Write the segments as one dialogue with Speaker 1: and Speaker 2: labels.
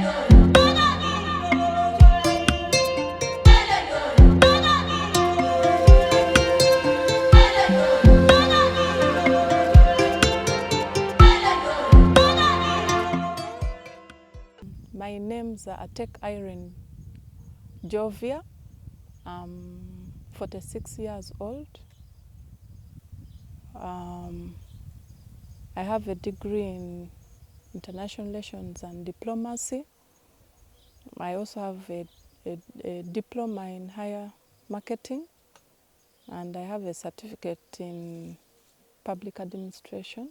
Speaker 1: My name's Atek Irene Jovia. I'm 46 years old. I have a degree in international relations and diplomacy. I also have a diploma in higher marketing, and I have a certificate in public administration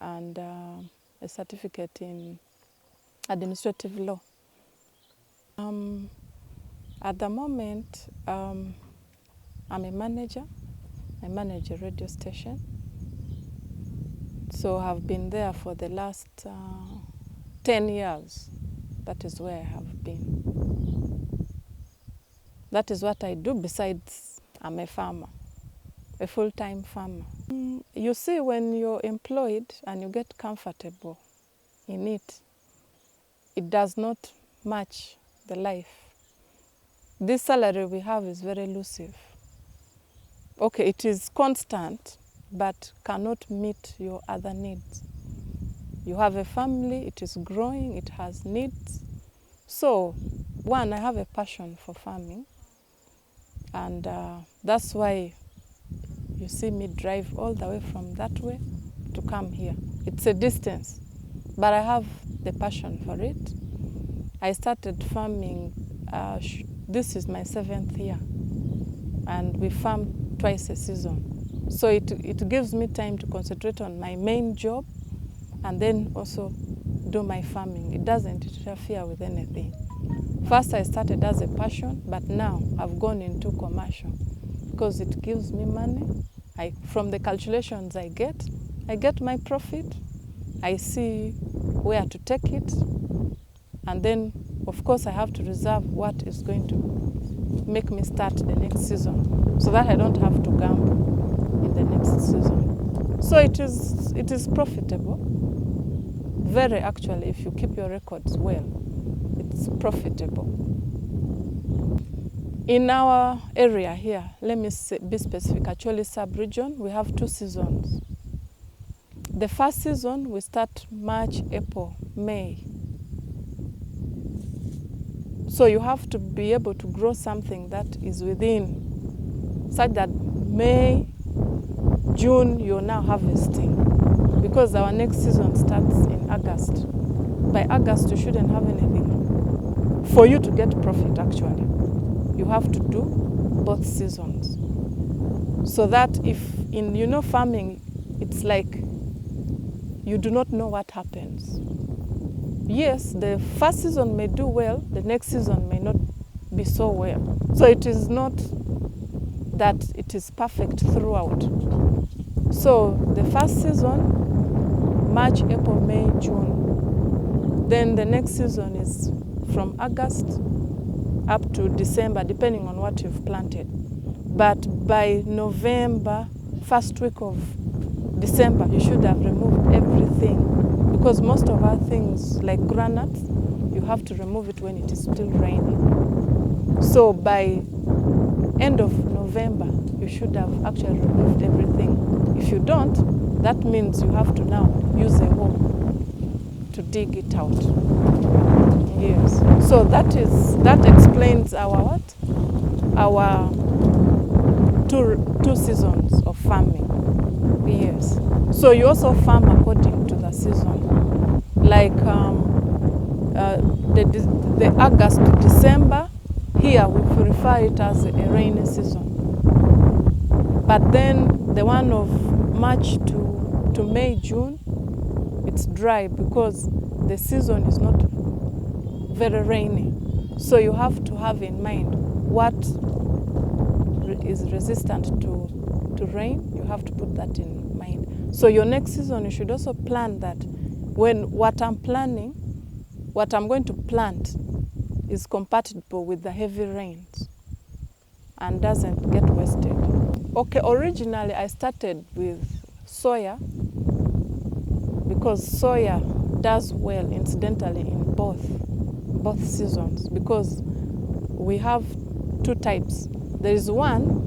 Speaker 1: and a certificate in administrative law. At the moment, I'm a manager. I manage a radio station. So I've been there for the last 10 years. That is where I have been. That is what I do besides I'm a farmer, a full-time farmer. You see, when you're employed and you get comfortable in it, it does not match the life. This salary we have is very elusive. Okay, it is constant, but cannot meet your other needs. You have a family, it is growing, it has needs. So, one, I have a passion for farming, and that's why you see me drive all the way from that way to come here. It's a distance, but I have the passion for it. I started farming, this is my 7th year, and we farm twice a season. So it gives me time to concentrate on my main job and then also do my farming. It doesn't interfere with anything. First I started as a passion, but now I've gone into commercial because it gives me money. From the calculations I get my profit. I see where to take it, and then of course I have to reserve what is going to make me start the next season, so that I don't have to gamble in the next season. So it is profitable. Very actually, if you keep your records well, it's profitable. In our area here, let me be specific, actually sub-region, we have 2 seasons. The first season we start March, April, May. So you have to be able to grow something that is within, such that May, June, you're now harvesting. Because our next season starts in August. By August, you shouldn't have anything. For you to get profit, actually, you have to do both seasons. So that if, farming, it's like you do not know what happens. Yes, the first season may do well, the next season may not be so well. So it is not that it is perfect throughout. So the first season, March, April, May, June. Then the next season is from August up to December, depending on what you've planted. But by November, first week of December, you should have removed everything, because most of our things, like granules, you have to remove it when it is still raining. So by end of November, you should have actually removed everything. If you don't, that means you have to now use a hoe to dig it out. Yes. So that explains our what? Our two seasons of farming. Yes. So you also farm according to the season. Like the August to December, here we refer it as a rainy season. But then the one of March to May, June, it's dry because the season is not very rainy. So you have to have in mind what is resistant to rain. You have to put that in mind. So your next season, you should also plan that when what I'm going to plant is compatible with the heavy rains and doesn't get wasted. Okay, originally I started with soya because soya it does well, incidentally, in both seasons, because we have two types. There is one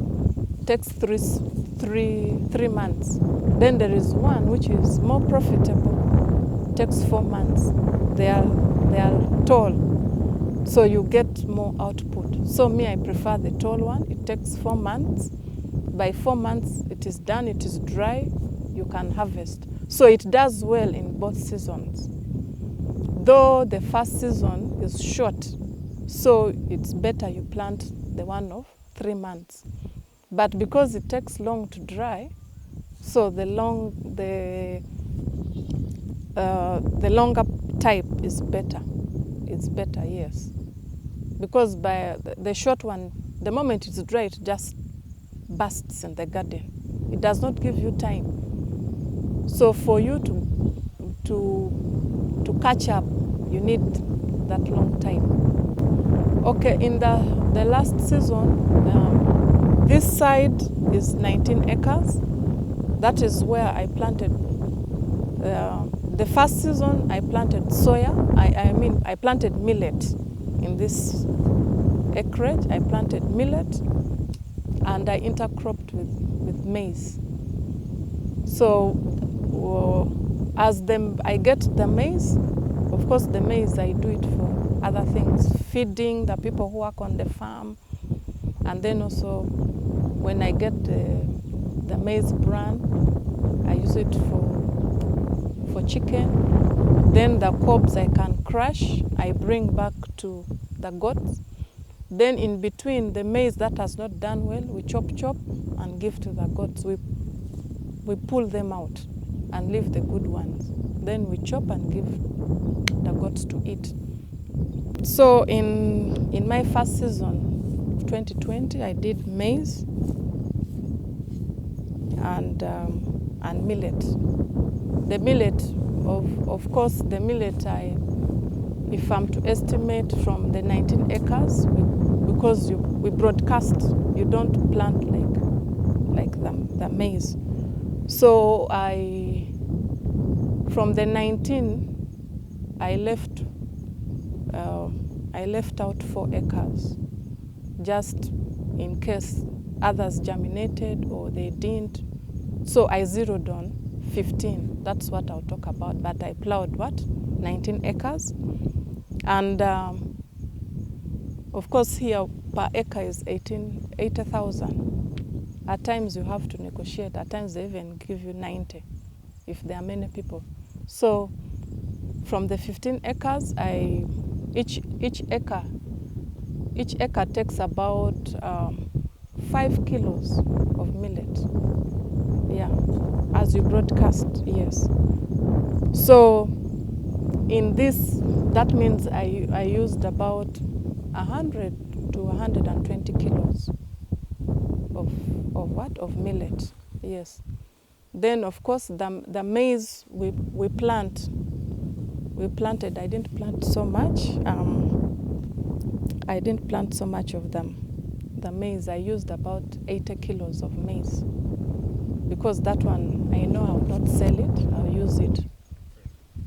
Speaker 1: takes three months. Then there is one which is more profitable, takes 4 months. They are tall, so you get more output. So me, I prefer the tall one. It takes 4 months. By 4 months, it is done. It is dry. You can harvest. So it does well in both seasons. Though the first season is short, so it's better you plant the one of 3 months. But because it takes long to dry, so the longer type is better. It's better, yes. Because by the short one, the moment it's dry, it just bursts in the garden. It does not give you time. So for you to catch up, you need that long time. Okay, in the last season, this side is 19 acres. That is where I planted. The first season, I planted soya. I planted millet in this acreage. I planted millet, and I intercropped with maize. So as I get the maize, of course the maize I do it for other things, feeding the people who work on the farm, and then also when I get the maize bran, I use it for chicken. Then the cobs I can crush, I bring back to the goats. Then in between, the maize that has not done well, we chop and give to the goats. We pull them out and leave the good ones. Then we chop and give the goats to eat. So in my first season, 2020, I did maize and millet. The millet, of course, the millet, if I'm to estimate from the 19 acres, because we broadcast, you don't plant like the maize. So from the 19, I left out 4 acres, just in case others germinated or they didn't. So I zeroed on 15. That's what I'll talk about. But I plowed 19 acres. And of course here per acre is 80,000. At times you have to negotiate. At times they even give you 90 if there are many people. So from the 15 acres, each acre takes about 5 kilos of millet. Yeah, as you broadcast, yes. So in this, that means I used about 100 to 120 kilos of millet, yes. Then of course the maize we planted. I didn't plant so much. I didn't plant so much of them. The maize, I used about 80 kilos of maize, because that one I know I will not sell it. I'll use it.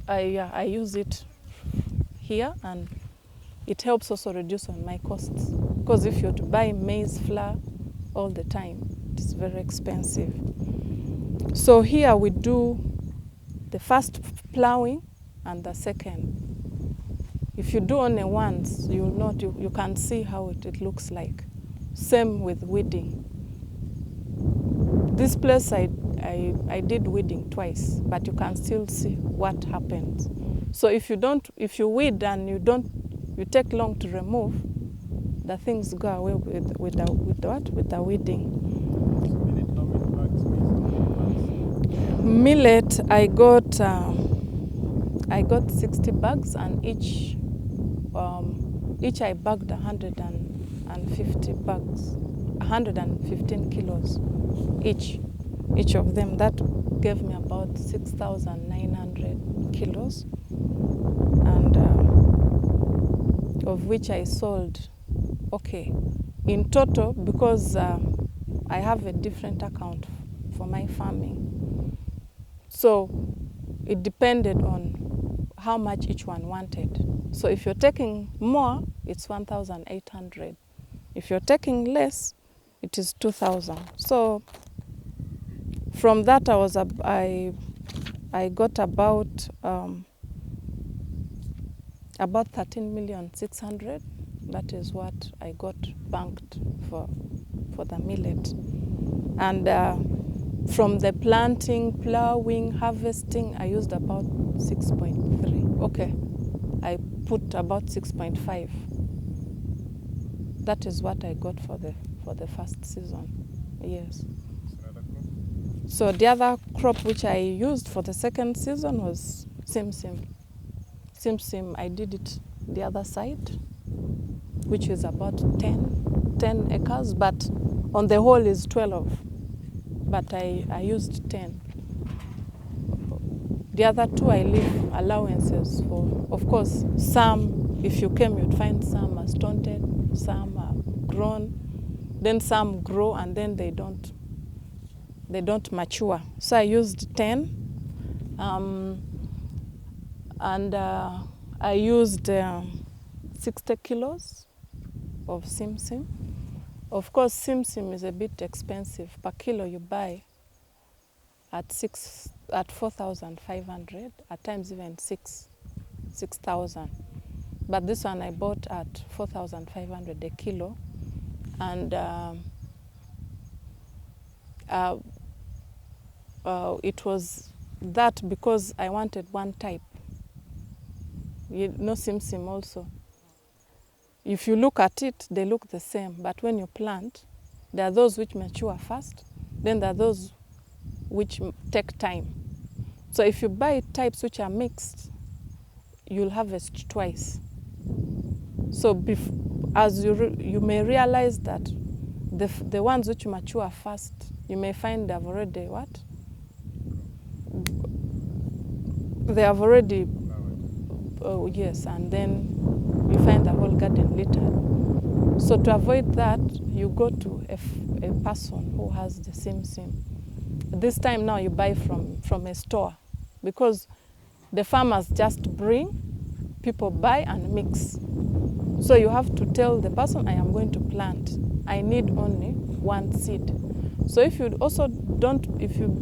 Speaker 1: I use it here, and it helps also reduce on my costs. Because if you're to buy maize flour all the time, it's very expensive. So here we do the first plowing and the second. If you do only once, you can see how it looks like. Same with weeding. This place I did weeding twice, but you can still see what happens. So if you weed and you take long to remove, the things go away with the weeding. Millet, I got 60 bags, and each I bagged 150 bags, 115 kilos each of them. That gave me about 6,900 kilos, and of which I sold. Okay, in total, because I have a different account for my farming, so it depended on how much each one wanted. So if you're taking more, it's 1,800. If you're taking less, it is 2,000. So from that, I got about 13,600,000. That is what I got banked for the millet. And from the planting, plowing, harvesting, I used about 6.3. Okay, I put about 6.5. That is what I got for the first season. Yes. So the other crop which I used for the second season was Simsim. Simsim, I did it the other side, which is about 10 acres, but on the whole is 12. But I used 10. The other 2 I leave allowances for. Of course, some, if you came, you'd find some are stunted, some are grown, then some grow and then they don't mature. So I used 10, and I used 60 kilos of Simsim. Of course, Simsim is a bit expensive. Per kilo you buy at 4,500, at times even 6,000. But this one I bought at 4,500 a kilo, and it was that because I wanted one type. You know Simsim also. If you look at it, they look the same, but when you plant, there are those which mature fast, then there are those which take time. So if you buy types which are mixed, you'll harvest twice. So as you may realize that the ones which mature fast, you may find they've already what? They have already, oh yes, and then you find the whole garden littered. So to avoid that, you go to a person who has the Simsim. This time now you buy from a store, because the farmers just bring, people buy and mix. So you have to tell the person, I am going to plant. I need only one seed. So if you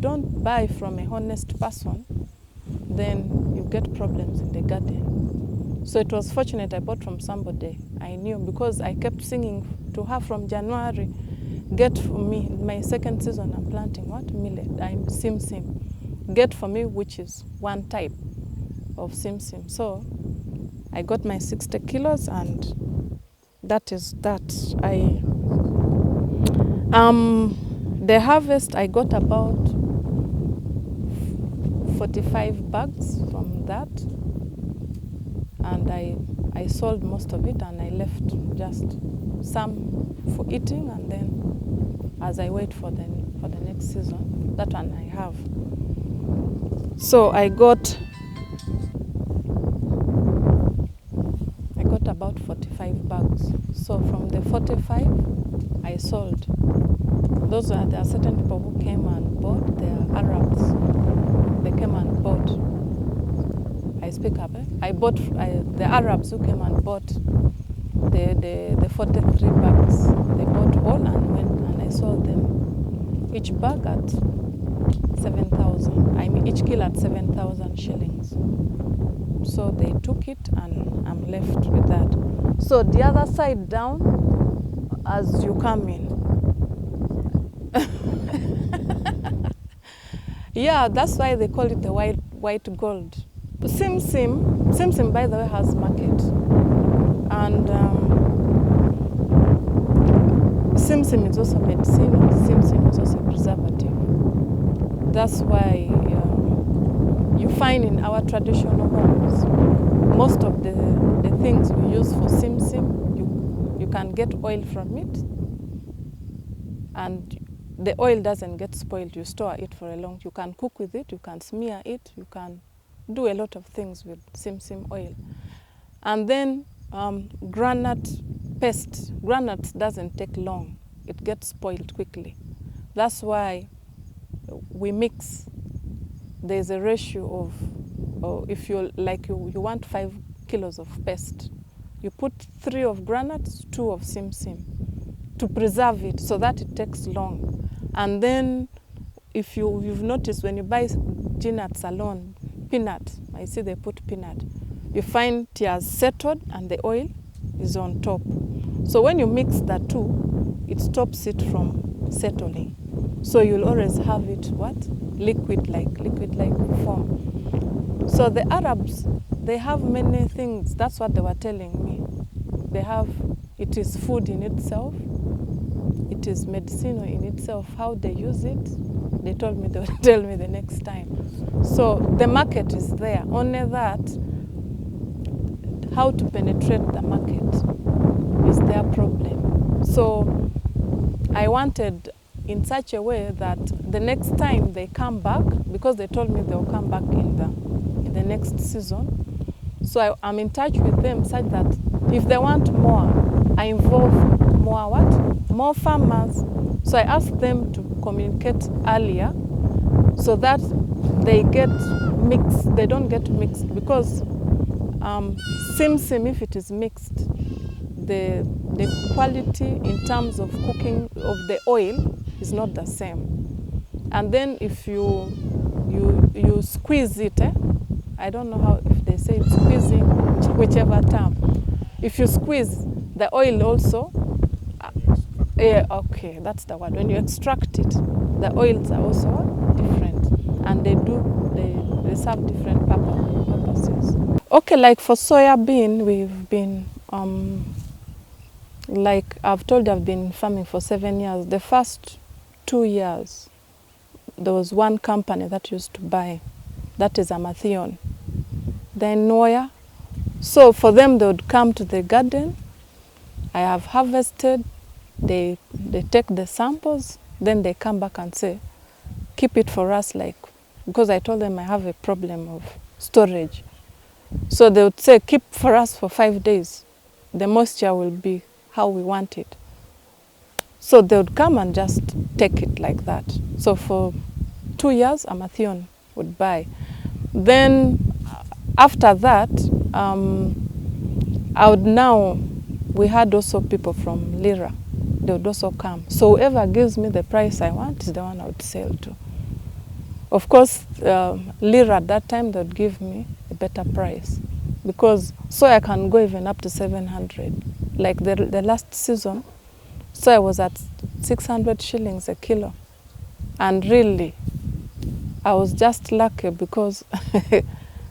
Speaker 1: don't buy from a honest person, then you get problems in the garden. So it was fortunate I bought from somebody I knew, because I kept singing to her from January, get for me, my second season I'm planting what? Millet, I'm Simsim. Get for me which is one type of Simsim. So I got my 60 kilos, and that is that. The harvest, I got about 45 bags from that, and I sold most of it, and I left just some for eating, and then as I wait for the next season, that one I have. So I got about 45 bags. So from the 45, I sold. There are certain people who came and bought. They are Arabs. They came and bought. I speak up. I bought the Arabs who came and bought the 43 bags. They bought all and went, and I sold them each bag at 7,000. I mean each kilo at 7,000 shillings. So they took it, and I'm left with that. So the other side down, as you come in. Yeah, that's why they call it the white gold. Simsim, by the way, has market. And Simsim is also medicinal. Simsim is also preservative. That's why you find in our traditional homes, most of the things we use for Simsim, you can get oil from it, and the oil doesn't get spoiled. You store it for a long time. You can cook with it, you can smear it, you can do a lot of things with Simsim oil. And then granite paste. Granite doesn't take long. It gets spoiled quickly. That's why we mix. There's a ratio or if you like you want 5 kilos of paste, you put 3 of granules, 2 of Simsim to preserve it so that it takes long. And then if you've noticed when you buy peanuts alone, peanut, I see they put peanut, you find it has settled and the oil is on top. So when you mix the two, it stops it from settling. So you'll always have it what? Liquid-like form. So the Arabs, they have many things. That's what they were telling me. They have, it is food in itself. It is medicinal in itself. How they use it, they told me they would tell me the next time. So the market is there. Only that, how to penetrate the market is their problem. So I wanted in such a way that the next time they come back, because they told me they'll come back in the next season, so I'm in touch with them such that if they want more, I involve more what? More farmers. So I ask them to communicate earlier so that they get mixed. They don't get mixed because Simsim, if it is mixed, the quality in terms of cooking of the oil is not the same. And then if you squeeze it, I don't know how, if they say squeezing, whichever term. If you squeeze the oil also, yeah, okay, that's the word. When you extract it, the oils are also different, and they serve different purposes. Okay, like for soya bean, we've been like I've told you, I've been farming for 7 years. The first 2 years, there was one company that used to buy, that is Amathion. Then Noya. So for them, they would come to the garden. I have harvested. They take the samples. Then they come back and say, keep it for us, like, because I told them I have a problem of storage. So they would say, keep for us for 5 days. The moisture will be how we want it. So they would come and just take it like that. So for 2 years, Amathion would buy. Then after that, we had also people from Lira. They would also come. So whoever gives me the price I want is the one I would sell to. Of course, Lira at that time, they would give me a better price because soya can go even up to 700. Like the last season, soya was at 600 shillings a kilo. And really, I was just lucky because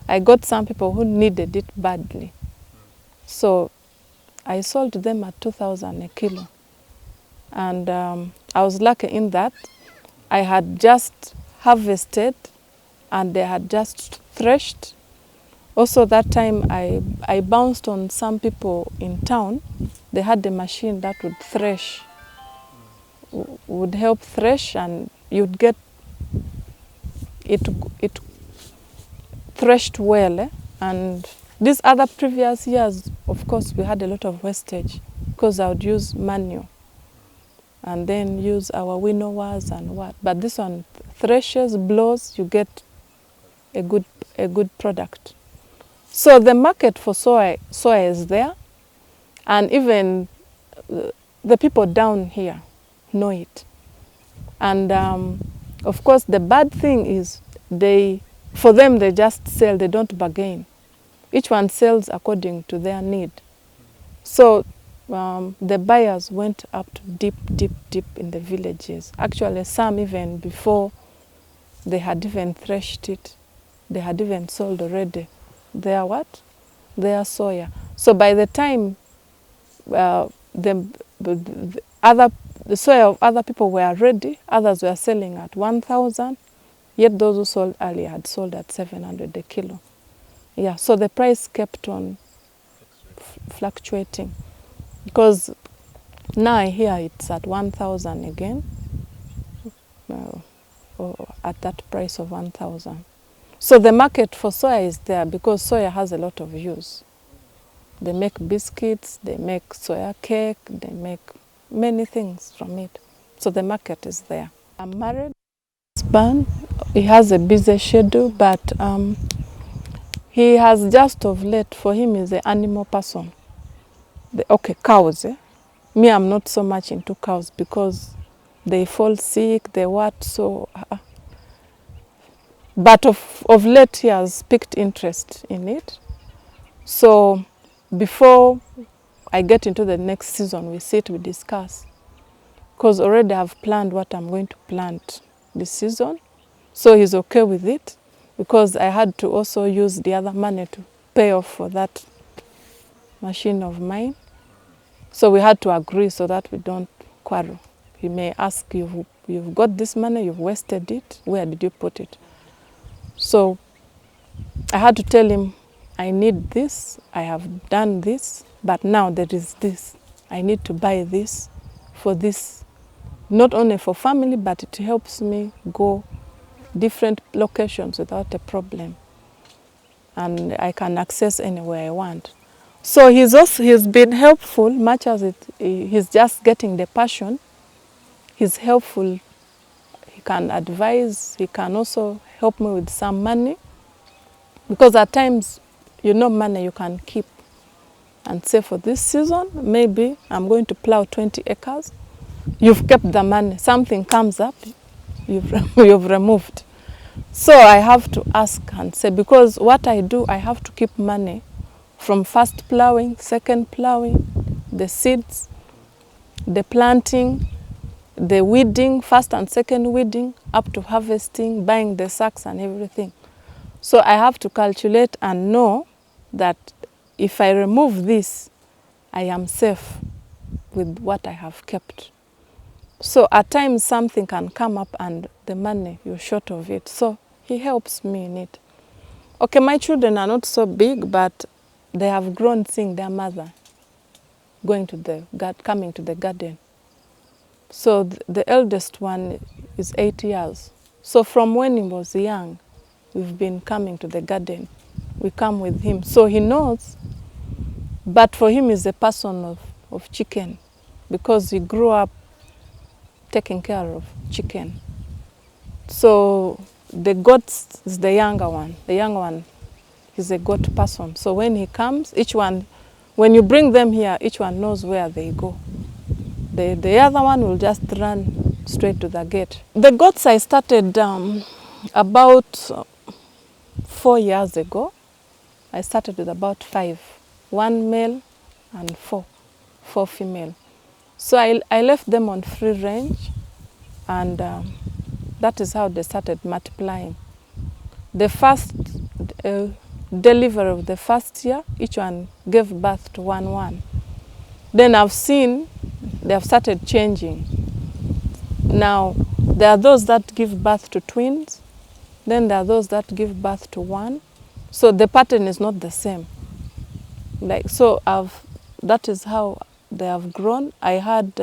Speaker 1: I got some people who needed it badly. So I sold them at 2,000 a kilo. And I was lucky in that I had just harvested and they had just threshed. Also that time I bounced on some people in town. They had a machine that would thresh, would help thresh, and you'd get it threshed well. And these other previous years, of course, we had a lot of wastage because I would use manual and then use our winnowers and what. But this one threshes, blows, you get a good product. So the market for soya is there, and even the people down here know it. And of course, the bad thing is for them, they just sell, they don't bargain. Each one sells according to their need. So the buyers went up to deep in the villages. Actually, some even before they had even threshed it, they had even sold already their what? Their soya. So by the time the soya of other people were ready, others were selling at 1,000, yet those who sold earlier had sold at 700 a kilo. Yeah, so the price kept on fluctuating because now I hear it's at 1,000 again, or at that price of 1,000. So the market for soya is there because soya has a lot of use. They make biscuits, they make soya cake, they make many things from it. So the market is there. I'm married. Husband, he has a busy schedule, but He has just of late, for him is an animal person. Okay, cows. Me, I'm not so much into cows because they fall sick, they what, so... But of late he has picked interest in it. So before I get into the next season, we sit, we discuss. Because already I've planned what I'm going to plant this season. So he's okay with it, because I had to also use the other money to pay off for that machine of mine. So we had to agree so that we don't quarrel. He may ask, you've got this money, you've wasted it, where did you put it? So I had to tell him, I need this, I have done this, but now there is this. I need to buy this for this, not only for family, but it helps me go different locations without a problem. And I can access anywhere I want. So he's been helpful, much as he's just getting the passion. He's helpful. He can advise. He can also help me with some money. Because at times, money you can keep and say, for this season, maybe I'm going to plow 20 acres. You've kept the money. Something comes up, you've removed. So I have to ask and say, because what I do, I have to keep money from first plowing, second plowing, the seeds, the planting, the weeding, first and second weeding, up to harvesting, buying the sacks and everything. So I have to calculate and know that if I remove this, I am safe with what I have kept. So at times something can come up and the money, you're short of it. So he helps me in it. Okay, my children are not so big, but they have grown seeing their mother coming to the garden. So the eldest one is 8 years. So from when he was young, we've been coming to the garden. We come with him. So he knows, but for him he's a person of chicken, because he grew up taking care of chicken. So the goat is the younger one. The younger one is a goat person. So when he comes, each one, when you bring them here, each one knows where they go. The other one will just run straight to the gate. The goats I started about 4 years ago. I started with about 5, 1 male and 4 female. So I left them on free range, and that is how they started multiplying. The first delivery of the first year, each one gave birth to 1. Then I've seen they have started changing. Now, there are those that give birth to twins, then there are those that give birth to 1. So the pattern is not the same. That is how they have grown. I had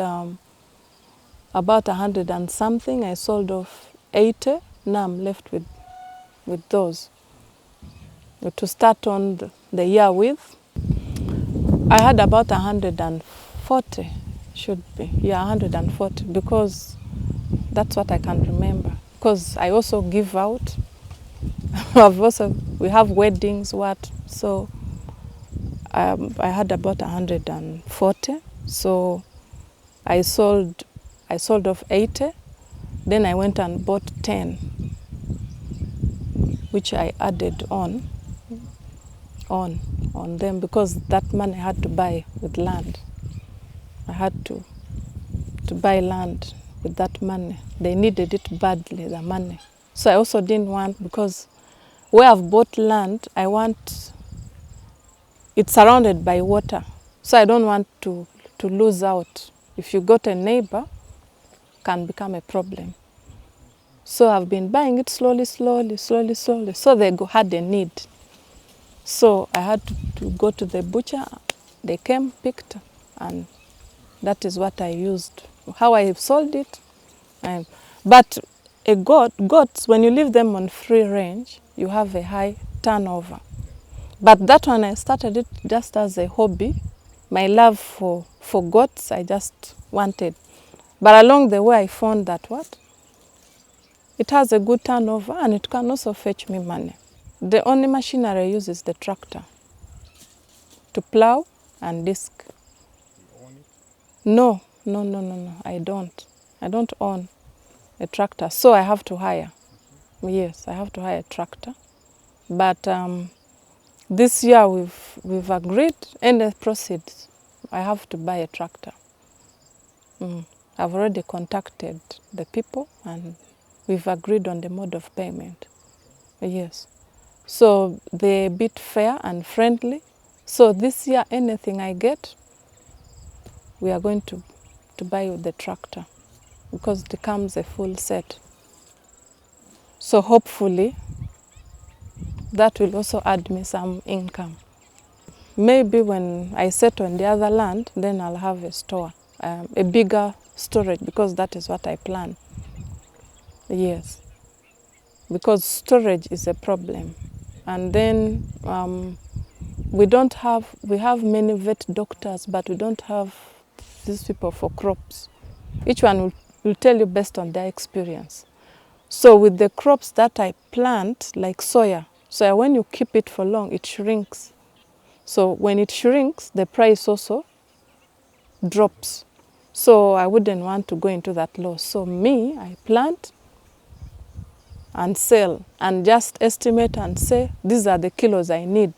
Speaker 1: about 100 and something. I sold off 80. Now I'm left with those to start on the year with. I had about 140, should be. Yeah, 140, because that's what I can remember. Because I also give out. We have weddings, so I had about 140. So I sold off 80. Then I went and bought 10, which I added on them, because that money I had to buy with land. I had to buy land with that money. They needed it badly, the money. So I also didn't want, because where I've bought land, it's surrounded by water. So I don't want to lose out. If you got a neighbor, can become a problem. So I've been buying it slowly. So they had a need. So I had to go to the butcher. They came, picked, and that is what I used. How I sold it. But goats, when you leave them on free range, you have a high turnover. But that one, I started it just as a hobby. My love for goats, I just wanted. But along the way, I found that it has a good turnover, and it can also fetch me money. The only machinery I use is the tractor to plow and disc.
Speaker 2: You own it?
Speaker 1: No, I don't. I don't own a tractor, so I have to hire. Yes, I have to hire a tractor. But this year we've agreed, any proceeds, I have to buy a tractor. I've already contacted the people and we've agreed on the mode of payment. Yes. So they're a bit fair and friendly. So this year, anything I get, we are going to buy the tractor because it comes a full set. So hopefully, that will also add me some income. Maybe when I settle on the other land, then I'll have a store, a bigger storage, because that is what I plan. Yes, because storage is a problem. And then we have many vet doctors, but we don't have these people for crops. Each one will tell you based on their experience. So with the crops that I plant, like soya, when you keep it for long, it shrinks. So when it shrinks, the price also drops. So I wouldn't want to go into that loss. So me, I plant and sell and just estimate and say, these are the kilos I need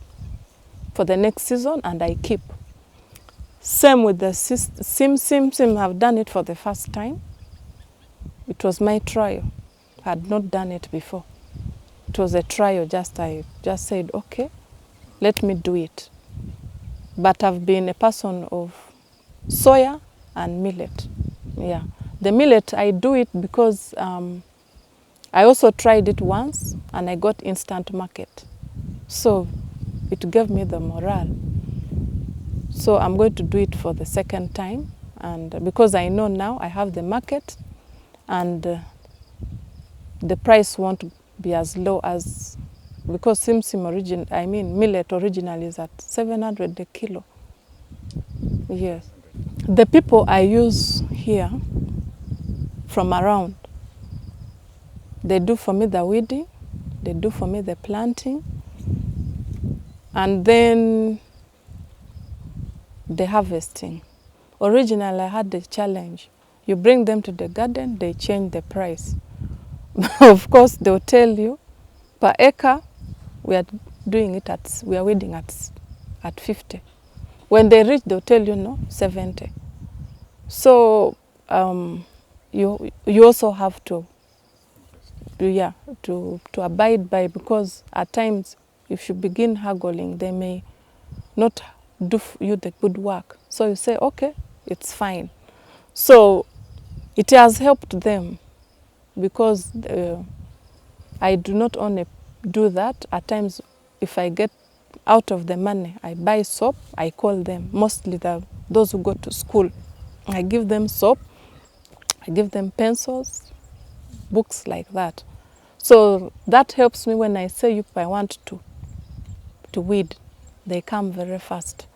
Speaker 1: for the next season, and I keep. Same with the Simsim. I've done it for the first time. It was my trial. I had not done it before. It was a trial, I just said, okay, let me do it. But I've been a person of soya and millet. Yeah. The millet, I do it because I also tried it once and I got instant market. So it gave me the morale. So I'm going to do it for the second time. And because I know now I have the market and the price won't be as low as, because Simsim millet originally is at 700 a kilo. Yes. The people I use here from around, they do for me the weeding, they do for me the planting, and then the harvesting. Originally, I had the challenge. You bring them to the garden, they change the price. Of course, they'll tell you, per acre, we are weeding at 50. When they reach, they'll tell you, no, 70. So you also have to abide by, because at times, if you begin haggling, they may not do you the good work. So you say, okay, it's fine. So it has helped them, because I do not only do that. At times, if I get out of the money, I buy soap. I call them, mostly those who go to school. I give them soap, I give them pencils, books like that. So that helps me when I say, if I want to weed, they come very fast.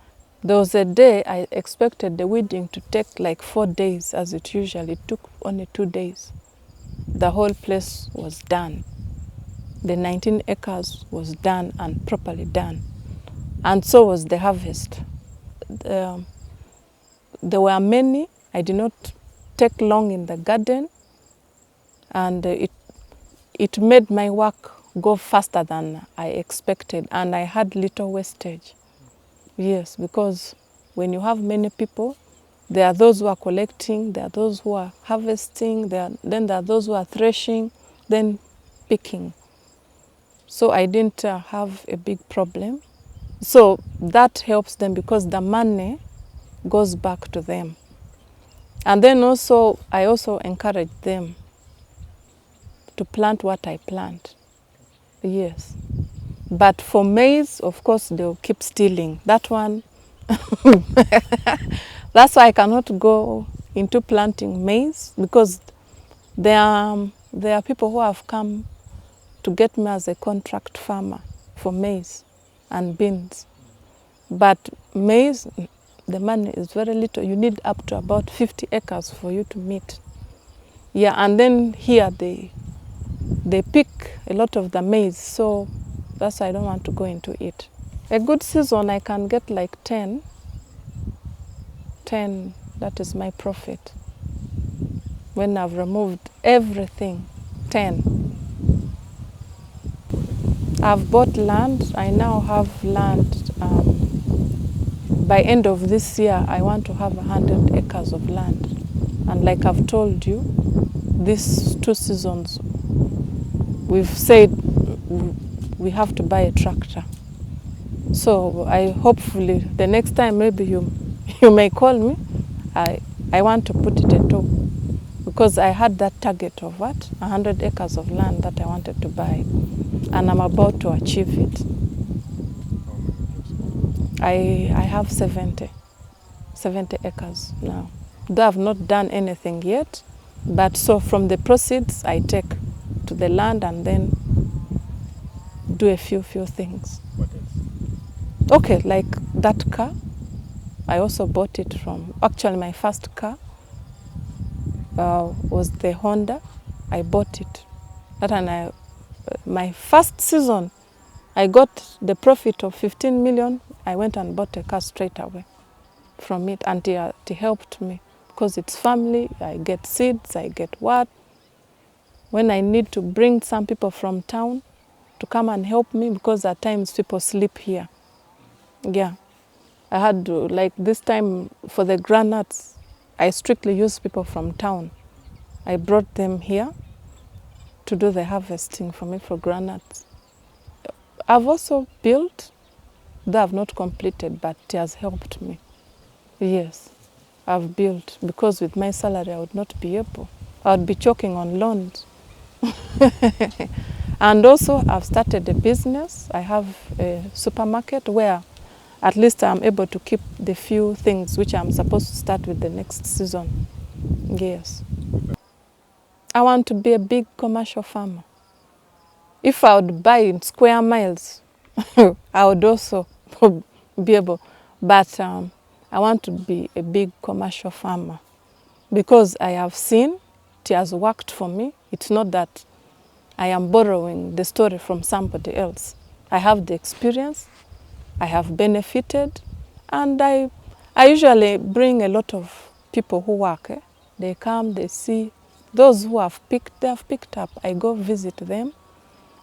Speaker 1: There was a day I expected the weeding to take like 4 days, as it usually took only 2 days. The whole place was done. The 19 acres was done and properly done. And so was the harvest. There were many. I did not take long in the garden, and it made my work go faster than I expected, and I had little wastage. Yes, because when you have many people, there are those who are collecting, there are those who are harvesting, then there are those who are threshing, then picking. So I didn't have a big problem. So that helps them, because the money goes back to them. And then also, I also encourage them to plant what I plant. Yes. But for maize, of course, they'll keep stealing. That one, that's why I cannot go into planting maize, because there are people who have come to get me as a contract farmer for maize and beans. But maize, the money is very little. You need up to about 50 acres for you to meet. Yeah, and then here they pick a lot of the maize. So That's why I don't want to go into it. A good season, I can get like 10. 10, that is my profit. When I've removed everything, 10. I've bought land. I now have land. By end of this year, I want to have 100 acres of land. And like I've told you, these 2 seasons, we've said we have to buy a tractor. So I hopefully the next time maybe you may call me. I want to put it at all, because I had that target of what 100 acres of land that I wanted to buy, and I'm about to achieve it. I have 70 acres now. Though I've not done anything yet, but so from the proceeds I take to the land and then do a few things.
Speaker 2: What else?
Speaker 1: Okay, like that car, I also bought it from, actually my first car was the Honda. I bought it. That, and my first season, I got the profit of 15 million. I went and bought a car straight away from it, and it helped me because it's family. I get seeds, I get what. When I need to bring some people from town to come and help me, because at times people sleep here. Yeah. I had to, like this time for the granuts, I strictly use people from town. I brought them here to do the harvesting for me for granuts. I've also built, though I've not completed, but it has helped me. Yes, I've built, because with my salary I would not be able. I would be choking on loans. And also I've started a business. I have a supermarket where at least I'm able to keep the few things which I'm supposed to start with the next season. Yes. I want to be a big commercial farmer. If I would buy in square miles, I would also be able. But I want to be a big commercial farmer, because I have seen it has worked for me. It's not that I am borrowing the story from somebody else. I have the experience, I have benefited, and I usually bring a lot of people who work. They come, they see. Those who they have picked up, I go visit them.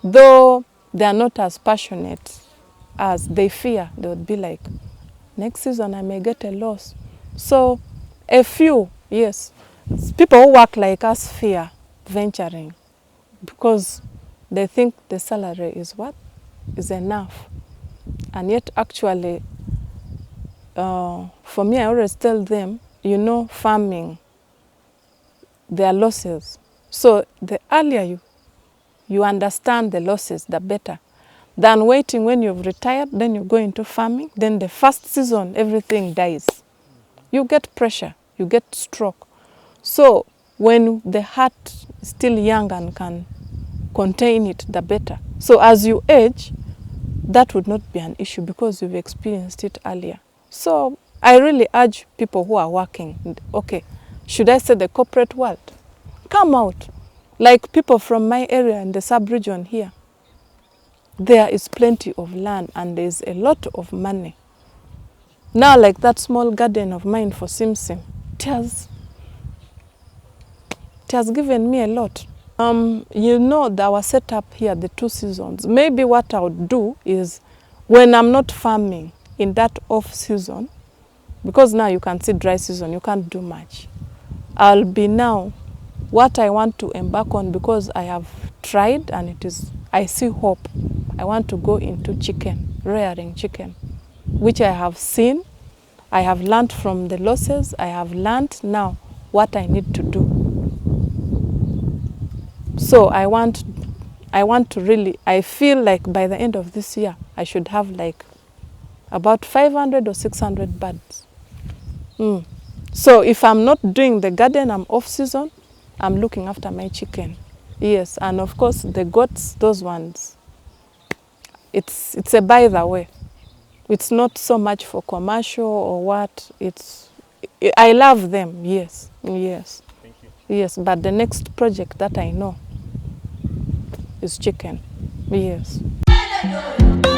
Speaker 1: Though they are not as passionate as they fear, they would be like, next season I may get a loss. So a few, yes, people who work like us fear venturing, because they think the salary is what? Is enough. And yet actually, for me, I always tell them, farming, there are losses. So the earlier you understand the losses, the better. Than waiting when you've retired, then you go into farming, then the first season, everything dies. You get pressure, you get stroke. So when the heart is still young and can contain it, the better. So as you age, that would not be an issue because you've experienced it earlier. So I really urge people who are working, okay, should I say the corporate world? Come out. Like people from my area in the sub-region here, there is plenty of land and there's a lot of money. Now, like that small garden of mine for Simsim, it has given me a lot. Our setup here, the 2 seasons, maybe what I would do is when I'm not farming in that off season, because now you can see dry season, you can't do much. I'll be now what I want to embark on, because I have tried and I see hope. I want to go into chicken, rearing chicken, which I have seen. I have learned from the losses. I have learned now what I need to do. So I want to really, I feel like by the end of this year, I should have like about 500 or 600 birds. So if I'm not doing the garden, I'm off season, I'm looking after my chicken. Yes, and of course the goats, those ones, it's a by the way. It's not so much for commercial or what. I love them, yes.
Speaker 2: Thank you.
Speaker 1: Yes, but the next project that I know is chicken, yes.
Speaker 2: Yo, yo.